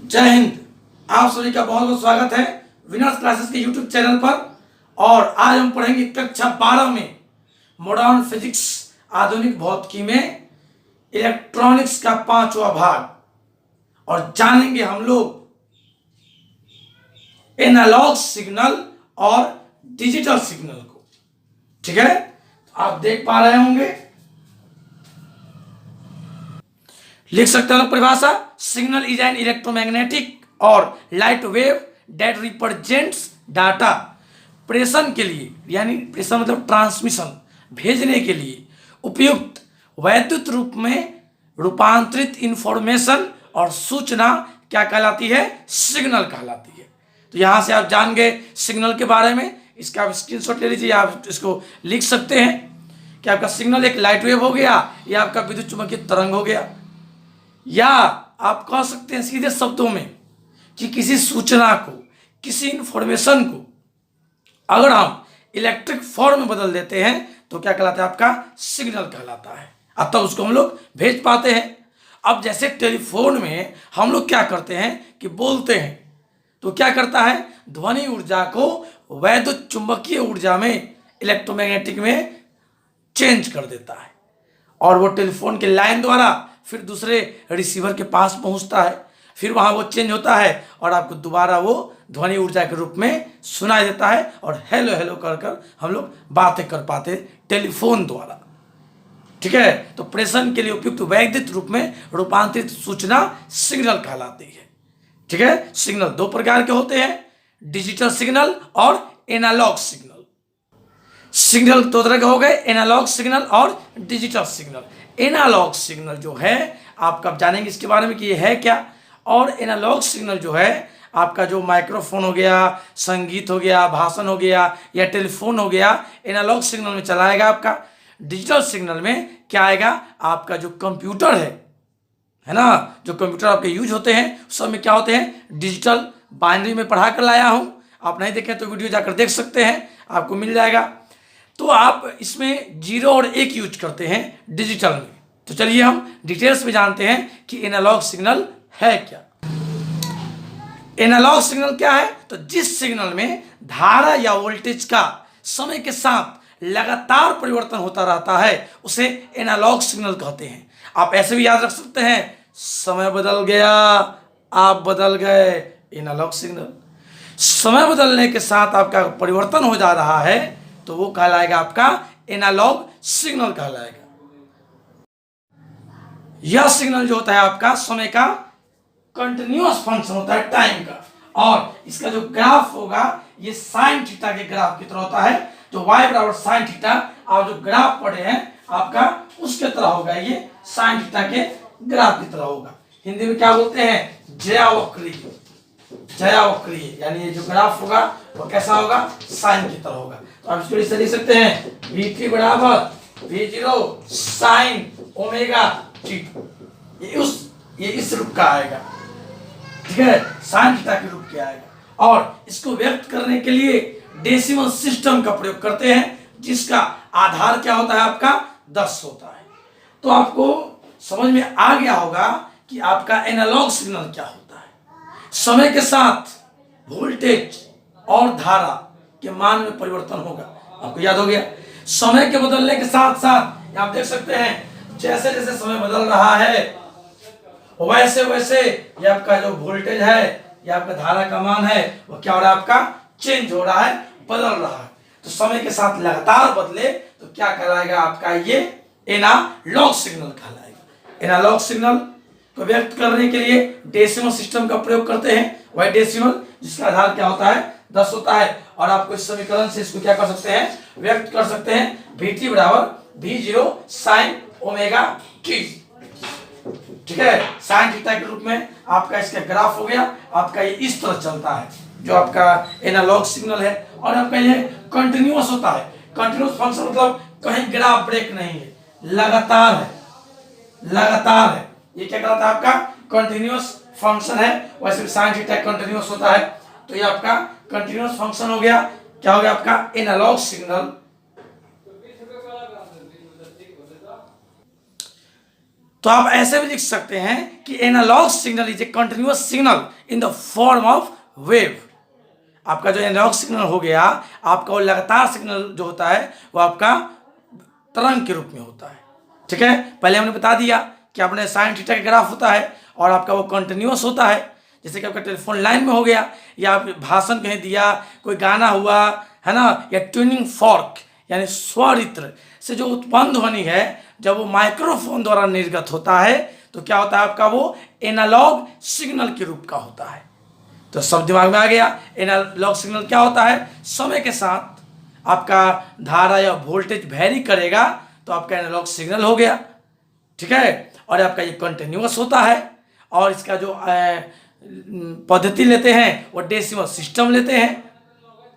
जय हिंद। आप सभी का बहुत बहुत स्वागत है विनर्स क्लासेस के यूट्यूब चैनल पर। और आज हम पढ़ेंगे कक्षा 12 में मॉडर्न फिजिक्स आधुनिक भौतिकी में इलेक्ट्रॉनिक्स का 5वां भाग और जानेंगे हम लोग एनालॉग सिग्नल और डिजिटल सिग्नल को। ठीक है, तो आप देख पा रहे होंगे, लिख सकते हैं परिभाषा। सिग्नल इज एन इलेक्ट्रोमैग्नेटिक और light wave that represents data. प्रेषण के लिए, यानी प्रेषण मतलब ट्रांसमिशन, भेजने के लिए उपयुक्त वैद्युत रूप में रूपांतरित इंफॉर्मेशन और सूचना क्या कहलाती है? सिग्नल कहलाती है। तो यहां से आप जान गए सिग्नल के बारे में। इसका आप स्क्रीनशॉट ले लीजिए, आप इसको लिख सकते हैं कि आपका सिग्नल एक लाइट वेव हो गया या आपका विद्युत चुम्बकीय तरंग हो गया, या आप कह सकते हैं सीधे शब्दों में कि किसी सूचना को, किसी इंफॉर्मेशन को अगर हम इलेक्ट्रिक फॉर्म में बदल देते हैं तो क्या कहलाता है? आपका सिग्नल कहलाता है। अब तब उसको हम लोग भेज पाते हैं। अब जैसे टेलीफोन में हम लोग क्या करते हैं कि बोलते हैं, तो क्या करता है? ध्वनि ऊर्जा को वैद्युत चुंबकीय ऊर्जा में, इलेक्ट्रोमैग्नेटिक में चेंज कर देता है और वो टेलीफोन के लाइन द्वारा फिर दूसरे रिसीवर के पास पहुंचता है, फिर वहां वो चेंज होता है और आपको दोबारा वो ध्वनि ऊर्जा के रूप में सुनाई देता है और हेलो हेलो कर कर हम लोग बातें कर पाते टेलीफोन द्वारा। ठीक है, तो प्रेषण के लिए उपयुक्त वैद्युत रूप में रूपांतरित सूचना सिग्नल कहलाती है। ठीक है, सिग्नल दो प्रकार के होते हैं, डिजिटल सिग्नल और एनालॉग सिग्नल। सिग्नल दो तरह के हो गए, एनालॉग सिग्नल और डिजिटल सिग्नल। एनालॉग सिग्नल जो है आपका, आप जानेंगे इसके बारे में कि ये है क्या। और एनालॉग सिग्नल जो है आपका, जो माइक्रोफोन हो गया, संगीत हो गया, भाषण हो गया या टेलीफोन हो गया, एनालॉग सिग्नल में चलाएगा आपका। डिजिटल सिग्नल में क्या आएगा? आपका जो कंप्यूटर है ना, जो कंप्यूटर आपके यूज होते हैं उस सब में क्या होते हैं? डिजिटल बाइनरी में पढ़ा कर लाया हूं, आप नहीं देखें तो वीडियो जाकर देख सकते हैं, आपको मिल जाएगा। तो आप इसमें 0 और 1 यूज करते हैं डिजिटल में। तो चलिए हम डिटेल्स में जानते हैं कि एनालॉग सिग्नल है क्या। एनालॉग सिग्नल क्या है? तो जिस सिग्नल में धारा या वोल्टेज का समय के साथ लगातार परिवर्तन होता रहता है उसे एनालॉग सिग्नल कहते हैं। आप ऐसे भी याद रख सकते हैं, समय बदल गया, आप बदल गए, एनालॉग सिग्नल। समय बदलने के साथ आपका परिवर्तन हो जा रहा है तो वो कहलाएगा आपका एनालॉग सिग्नल कहलाएगा। यह सिग्नल जो होता है आपका समय का कंटिन्यूअस फंक्शन होता है, टाइम का, और इसका जो ग्राफ होगा ये साइन थीटा के ग्राफ की तरह होता है। जो y बराबर साइन थीटा आप जो ग्राफ पढ़े हैं आपका उसके तरह होगा, ये साइन थीटा के ग्राफ की तरह होगा। हिंदी में क्या बोलते हैं? ज्यावक्रीय। ज्यावक्रीय यानी ये जो ग्राफ होगा वो कैसा होगा? साइन की तरह होगा। तो आप इसको इसे लिख सकते हैं, v3 बराबर v0 साइन ओमेगा t। ये इस रूप का आएगा। ठीक है, साइन थीटा के रूप के आएगा। और इसको व्यक्त करने के लिए डेसिमल सिस्टम का प्रयोग करते हैं, जिसका आधार क्या होता है? आपका 10 होता है। तो आपको समझ में आ गया होगा कि आपका एनालॉग सिग्नल क्या होता है। समय के साथ वोल्टेज और धारा के मान में परिवर्तन होगा, आपको याद हो गया। समय के बदलने के साथ साथ आप देख सकते हैं जैसे जैसे समय बदल रहा है वैसे वैसे ये आपका जो वोल्टेज है या आपका धारा का मान है वो क्या हो रहा है? आपका चेंज हो रहा है, बदल रहा है। तो समय के साथ लगातार बदले तो क्या कहलाएगा? आपका ये एनालॉग सिग्नल कहलाएगा। एनालॉग सिग्नल को व्यक्त करने के लिए डेसिमल सिस्टम का प्रयोग करते हैं, वही डेसिमल जिसका आधार क्या होता है? 10 होता है। और आपको इस समीकरण से इसको क्या कर सकते हैं? व्यक्त कर सकते हैं, v3 बराबर v0 साइन ओमेगा t। ठीक है, साइन थीटा के रूप में आपका इसका ग्राफ हो गया। आपका ये इस तरह चलता है जो आपका एनालॉग सिग्नल है। और आपका ये कंटिन्यूअस होता है। कंटिन्यूअस फंक्शन मतलब कहीं ग्राफ ब्रेक नहीं है, लगातार है, लगातार है। ये क्या कहलाता है? आपका कंटिन्यूअस फंक्शन है। वैसे साइन थीटा कंटिन्यूअस होता है, तो ये आपका कंटिन्यूअस फंक्शन हो गया। क्या हो गया? आपका एनालॉग सिग्नल। तो आप ऐसे भी लिख सकते हैं कि analogue signal is a continuous signal in the form of wave. आपका जो एनालॉग सिग्नल हो गया, आपका वो लगातार सिग्नल जो होता है वो आपका तरंग के रूप में होता है। ठीक है, पहले हमने बता दिया कि अपने साइन थीटा का ग्राफ होता है और आपका वो कंटिन्यूअस होता है। जैसे कि आपका टेलीफोन लाइन में हो गया, या आप भाषण कहीं दिया, कोई गाना हुआ है ना, या ट्यूनिंग फॉर्क यानी स्वरित्र से जो उत्पन्न ध्वनि है, जब वो माइक्रोफोन द्वारा निर्गत होता है तो क्या होता है आपका, वो एनालॉग सिग्नल के रूप का होता है। तो सब दिमाग में आ गया। एनालॉग सिग्नल क्या होता है, समय के साथ आपका धारा या वोल्टेज वेरी करेगा तो आपका एनालॉग सिग्नल हो गया। ठीक है, और आपका ये कंटिन्यूअस होता है, और इसका जो पद्धति लेते हैं वो डेसिमल सिस्टम लेते हैं,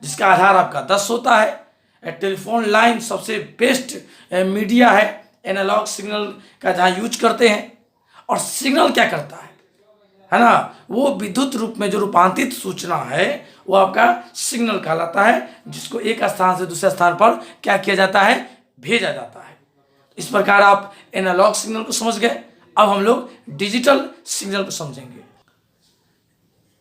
जिसका आधार आपका 10 होता है। टेलीफोन लाइन सबसे बेस्ट मीडिया है एनालॉग सिग्नल का, जहाँ यूज करते हैं। और सिग्नल क्या करता है ना, वो विद्युत रूप में जो रूपांतरित सूचना है वो आपका सिग्नल कहलाता है, जिसको एक स्थान से दूसरे स्थान पर क्या किया जाता है, भेजा जाता है। इस प्रकार आप एनालॉग सिग्नल को समझ गए। अब हम लोग डिजिटल सिग्नल को समझेंगे।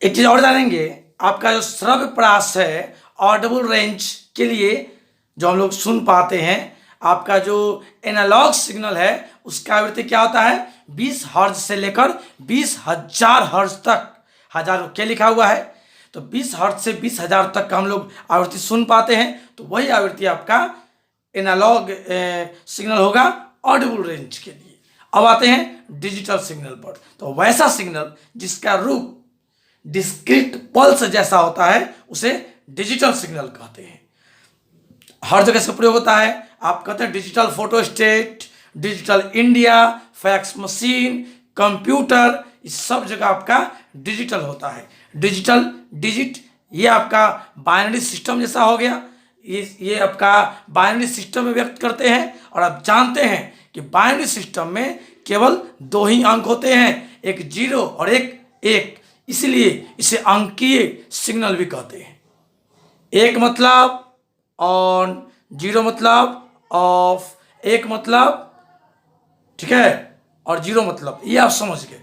एक चीज और जानेंगे, आपका जो श्रव्य परास है, ऑडिबल रेंज के लिए जो हम लोग सुन पाते हैं, आपका जो एनालॉग सिग्नल है उसका आवृत्ति क्या होता है, 20 हर्ट्ज से लेकर 20,000 हर्ट्ज तक। हजार क्या लिखा हुआ है, तो 20 हर्ट्ज से 20,000 तक का हम लोग आवृत्ति सुन पाते हैं। तो वही आवृत्ति आपका एनालॉग सिग्नल होगा ऑडिबल रेंज के लिए। अब आते हैं डिजिटल सिग्नल पर। तो वैसा सिग्नल जिसका रूप डिस्क्रीट पल्स जैसा होता है उसे डिजिटल सिग्नल कहते हैं। हर जगह इसका प्रयोग होता है। आप कहते हैं digital photostat, digital India, fax machine, computer, इस सब जगह आपका डिजिटल होता है। डिजिटल डिजिट ये आपका बाइनरी सिस्टम जैसा हो गया। ये आपका बाइनरी सिस्टम में व्यक्त करते हैं। और आप जानते हैं कि बाइनरी सिस्टम में केवल 2 ही अंक होते हैं, एक 0 और एक 1, इसलिए इसे अंकीय सिग्नल भी कहते हैं। 1 मतलब ऑन, 0 मतलब ऑफ, 1 मतलब, ठीक है, और 0 मतलब, ये आप समझ गए,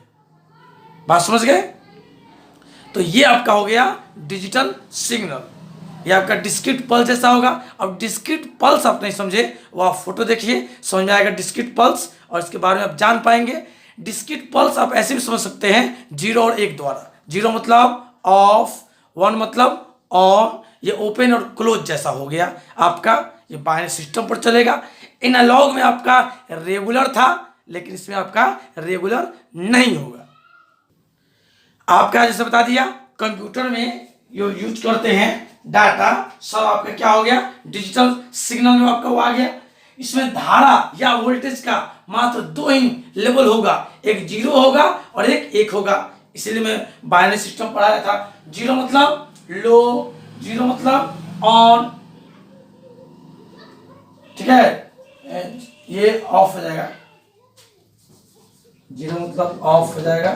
बात समझ गए। तो ये आपका हो गया डिजिटल सिग्नल। ये आपका डिस्क्रीट पल्स जैसा होगा। अब डिस्क्रीट पल्स आप नहीं समझे, वो आप फोटो देखिए, समझ में आएगा डिस्क्रीट पल्स, और इसके बारे में आप जान पाएंगे। डिस्क्रीट पल्स आप ऐसे भी समझ सकते हैं 0 और 1 द्वारा। 0 मतलब ऑफ, 1 मतलब ऑन, ये ओपन और क्लोज जैसा हो गया आपका। ये बाइनरी सिस्टम पर चलेगा। एनालॉग में आपका रेगुलर था, लेकिन इसमें आपका रेगुलर नहीं होगा। आपका जैसे बता दिया, कंप्यूटर में जो यूज करते हैं डाटा, सब आपका क्या हो गया, डिजिटल सिग्नल में आपका वो आ गया। इसमें धारा या वोल्टेज का मात्र 2 ही लेवल होगा, एक 0 होगा और एक 1 होगा। इसलिए मैं बाइनरी सिस्टम पढ़ाया था। 0 मतलब लो, 0 मतलब ऑन, ठीक है, ये ऑफ हो जाएगा, 0 मतलब ऑफ हो जाएगा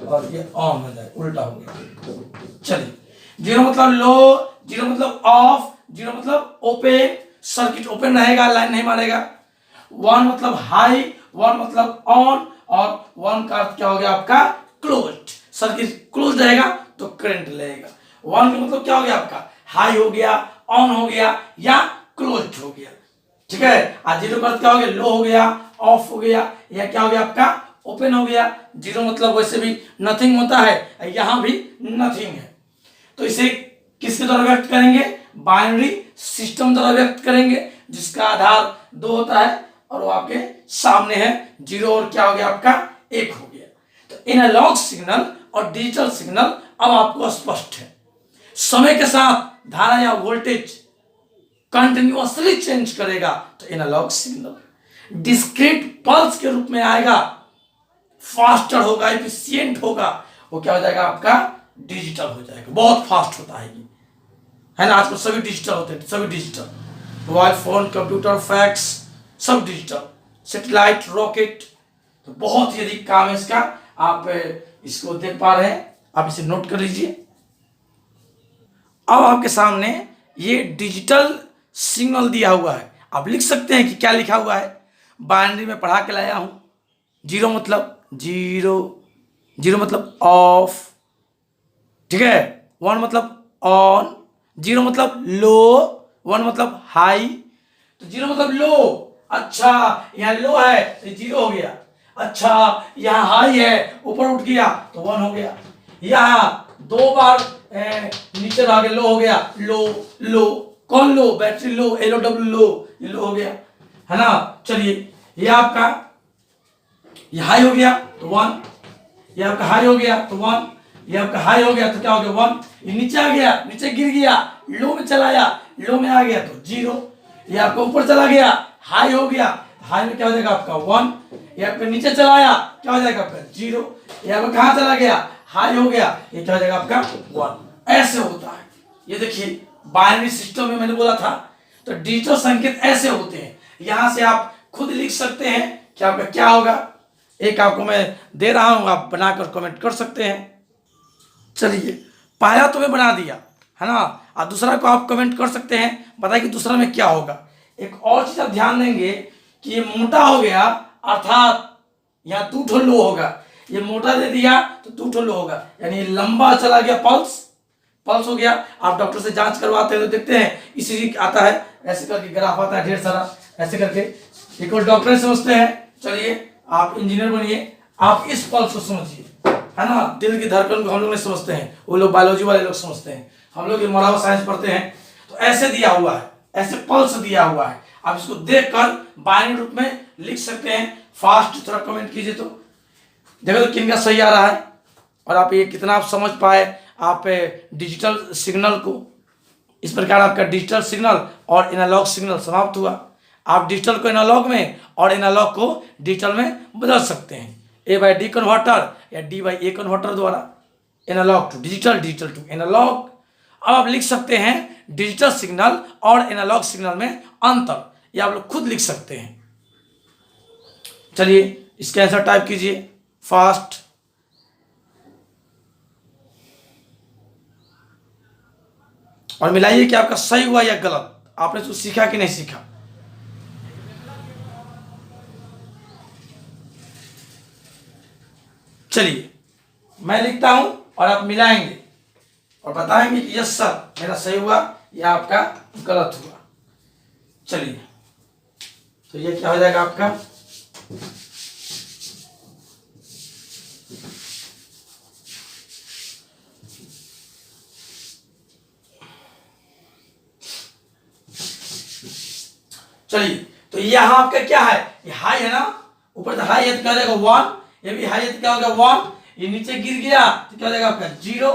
और ये ऑन हो जाएगा, उल्टा हो गया। चलिए, 0 मतलब लो, 0 मतलब ऑफ, 0 मतलब ओपन, सर्किट ओपन रहेगा, लाइन नहीं मारेगा। 1 मतलब हाई, 1 मतलब ऑन, और 1 का अर्थ क्या हो गया आपका, क्लोज्ड, सर्किट क्लोज रहेगा तो करंट लगेगा। 1 का मतलब क्या हो गया आपका, हाई हो गया, ऑन हो गया, या क्लोज्ड हो गया, ठीक है। आज 0 का अर्थ क्या हो गया, लो हो गया, ऑफ हो गया, या क्या हो गया आपका, ओपन हो गया। 0 मतलब वैसे भी नथिंग होता है, यहां भी नथिंग है। तो इसे किसके द्वारा व्यक्त करेंगे, बाइनरी सिस्टम द्वारा व्यक्त करेंगे, जिसका आधार 2 होता है और वो आपके सामने है। 0 और क्या हो गया आपका, 1 हो गया। तो एनालॉग सिग्नल और डिजिटल सिग्नल अब आपको स्पष्ट है। समय के साथ धारा या वोल्टेज कंटिन्यूअसली चेंज करेगा तो एनालॉग सिग्नल। डिस्क्रीट पल्स के रूप में आएगा, फास्टर होगा, एफिशिएंट होगा, वो क्या हो जाएगा आपका, डिजिटल हो जाएगा। बहुत फास्ट होता है ये, है ना। आजकल सभी डिजिटल होते हैं, सभी digital, mobile phone, computer, fax, सब डिजिटल, सैटेलाइट, रॉकेट। तो बहुत ही अधिक काम है इसका। आप इसको देख पा रहे हैं, आप इसे नोट कर लीजिए। अब आपके सामने ये डिजिटल सिग्नल दिया हुआ है। आप लिख सकते हैं कि क्या लिखा हुआ है, बाइनरी में पढ़ा के लाया हूं। जीरो मतलब जीरो, जीरो मतलब ऑफ, ठीक है। वन मतलब ऑन, जीरो मतलब लो, वन मतलब हाई। तो जीरो मतलब लो, अच्छा यहाँ लो है तो जीरो हो गया। अच्छा यहाँ हाई है, ऊपर उठ गया तो वन हो गया। यहाँ दो बार नीचे आ गया, लो हो गया, लो लो, कौन लो, बैटरी लो, LOW लो, ये लो हो गया, है ना। चलिए ये आपका ये हाई हो गया तो वन, ये आपका हाई हो गया तो वन, ये आपका हाई हो गया तो क्या हो गया वन। ये नीचे आ गया, नीचे गिर गया, लो में चला आया, लो में आ गया तो जीरो। ये आपका ऊपर चला गया, हाई हो गया, हाई में क्या हो जाएगा आपका वन। ये आपका नीचे चला आया, क्या हो जाएगा आपका जीरो। ये आपका कहाँ चला गया, हाई हो गया, ये क्या हो जाएगा आपका वन। ऐसे होता है। ये देखिए बाइनरी सिस्टम में मैंने बोला था, तो डिजिटल संकेत ऐसे होते हैं। यहां से आप खुद लिख सकते हैं कि आपका क्या होगा। एक आपको मैं दे रहा हूं, आप बनाकर कमेंट कर सकते हैं। चलिए पहला तो मैं बना दिया, है ना, और दूसरा को आप कमेंट कर सकते हैं, बताइए कि दूसरा में क्या होगा। एक और चीज आप ध्यान देंगे कि ये मोटा हो गया, अर्थात यहाँ 2 ठो लो होगा। ये मोटा दे दिया तो 2 ठो लो होगा, यानी लंबा चला गया, पल्स पल्स हो गया। आप डॉक्टर से जांच करवाते हैं तो देखते हैं इसी आता है, ऐसे करके ग्राफ आता है ढेर सारा, ऐसे करके। एक और डॉक्टर समझते हैं। चलिए आप इंजीनियर बनिए, आप इस पल्स को समझिए, है ना। दिल की धड़कन को हम लोग नहीं समझते हैं, वो लोग बायोलॉजी वाले लोग समझते हैं, हम लोग ये मरावा साइंस पढ़ते हैं। तो ऐसे दिया हुआ है, ऐसे पल्स दिया हुआ है, आप इसको देखकर बाइनरी रूप में लिख सकते हैं। फास्ट थोड़ा कमेंट कीजिए तो देखो तो किन का सही आ रहा है, और आप ये कितना आप समझ पाए आप डिजिटल सिग्नल को। इस प्रकार आपका डिजिटल सिग्नल और एनालॉग सिग्नल समाप्त हुआ। आप डिजिटल को एनालॉग में और एनालॉग को डिजिटल में बदल सकते हैं, A/D कन्वर्टर या D/A कन्वर्टर द्वारा। Analogue to digital, digital to analogue. अब आप लिख सकते हैं डिजिटल सिग्नल और एनालॉग सिग्नल में अंतर, ये आप लोग खुद लिख सकते हैं। चलिए इसका आंसर टाइप कीजिए फास्ट। और मिलाइए कि आपका सही हुआ या गलत, आपने तो सीखा कि नहीं सीखा। चलिए मैं लिखता हूं और आप मिलाएंगे और बताएंगे कि यस सर मेरा सही हुआ या आपका गलत हुआ। चलिए तो ये क्या हो जाएगा आपका, चलिए तो यहाँ आपका क्या है, ये हाई है ना, ऊपर से हाई है तो क्या हो जाएगा वन, ये भी हाई है तो क्या हो गया वन। ये नीचे गिर गया तो क्या हो जाएगा आपका जीरो।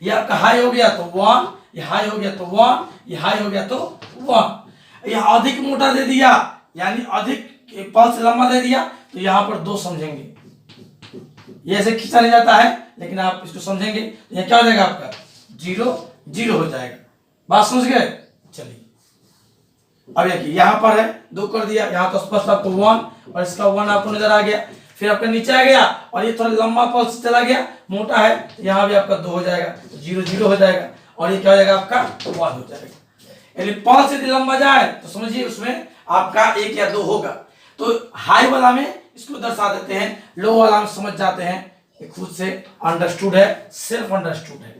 ये आपका हाई हो गया तो वन, ये हाई हो गया तो वन, ये हाई हो गया तो वन। ये अधिक मोटा दे दिया, यानी अधिक पल्स लंबा दे दिया, तो यहाँ पर 2 समझेंगे। ये ऐसे खींचा नहीं जाता है, लेकिन आप इसको समझेंगे तो ये क्या हो जाएगा आपका जीरो, जीरो हो जाएगा। बात समझ गए। चलिए अब देखिए यहाँ पर है 2 कर दिया, यहाँ तो स्पष्ट आपको 1 और इसका 1 आपको नजर आ गया। फिर आपका नीचे आ गया और ये थोड़ा लंबा पल्स चला गया, मोटा है, तो यहाँ भी आपका 2 हो जाएगा, तो 0 0 हो जाएगा, और ये क्या हो जाएगा आपका 1 हो जाएगा। यानी पल्स यदि लंबा जाए तो समझिए उसमें आपका 1 या 2 होगा। तो हाई वाला में इसको दर्शा देते हैं, लो वाला में समझ जाते हैं, ये खुद से अंडरस्टूड है, सेल्फ अंडरस्टूड है।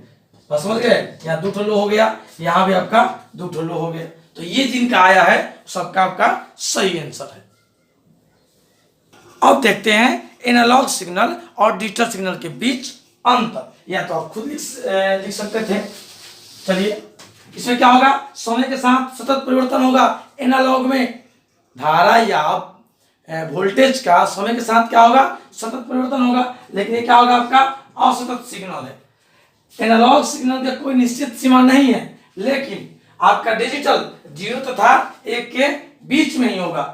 बस समझ गए, यहाँ 2 लो हो गया, यहाँ भी आपका 2 लो हो गया। तो ये जिनका आया है सबका आपका सही आंसर है। अब देखते हैं एनालॉग सिग्नल और डिजिटल सिग्नल के बीच अंतर, या तो आप खुद लिख सकते थे। चलिए इसमें क्या होगा, समय के साथ सतत परिवर्तन होगा। एनालॉग में धारा या वोल्टेज का समय के साथ क्या होगा, सतत परिवर्तन होगा, लेकिन ये क्या होगा आपका असतत सिग्नल है। एनालॉग सिग्नल का कोई निश्चित सीमा नहीं है, लेकिन आपका डिजिटल 0 तथा 1 के बीच में ही होगा।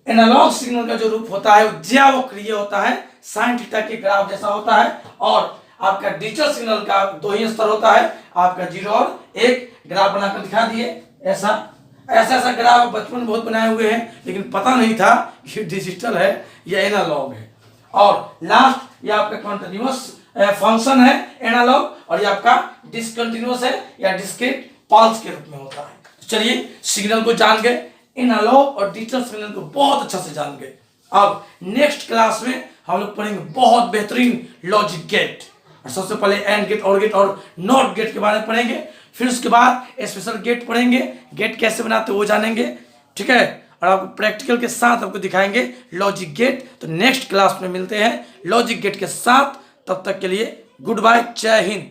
एनालॉग सिग्नल का जो रूप होता है वो ज्यावक्रिय होता है, साइन थीटा के ग्राफ जैसा होता है, और आपका डिजिटल सिग्नल का 2 ही स्तर होता है, आपका 0 और 1। ग्राफ बनाकर दिखा दिए, ऐसा ऐसा ग्राफ बचपन में बहुत बनाए हुए हैं, लेकिन पता नहीं था कि डिजिटल है या एनालॉग है। और लास्ट ये आपका कंटिन्यूअस फंक्शन है एनालॉग, और ये आपका डिसकंटिन्यूअस है या डिस्क्रीट पल्स के रूप में होता है। तो चलिए सिग्नल को जान गए, एनालॉग और डिजिटल सिग्नल को बहुत अच्छा से जान गए। अब नेक्स्ट क्लास में हम लोग पढ़ेंगे बहुत बेहतरीन लॉजिक गेट, और सबसे पहले एंड गेट और नॉट गेट के बारे में पढ़ेंगे। फिर उसके बाद स्पेशल गेट पढ़ेंगे, गेट कैसे बनाते वो जानेंगे, ठीक है। और आपको प्रैक्टिकल के साथ आपको दिखाएंगे लॉजिक गेट। तो नेक्स्ट क्लास में मिलते हैं लॉजिक गेट के साथ, तब तक के लिए गुड बाय, जय हिंद।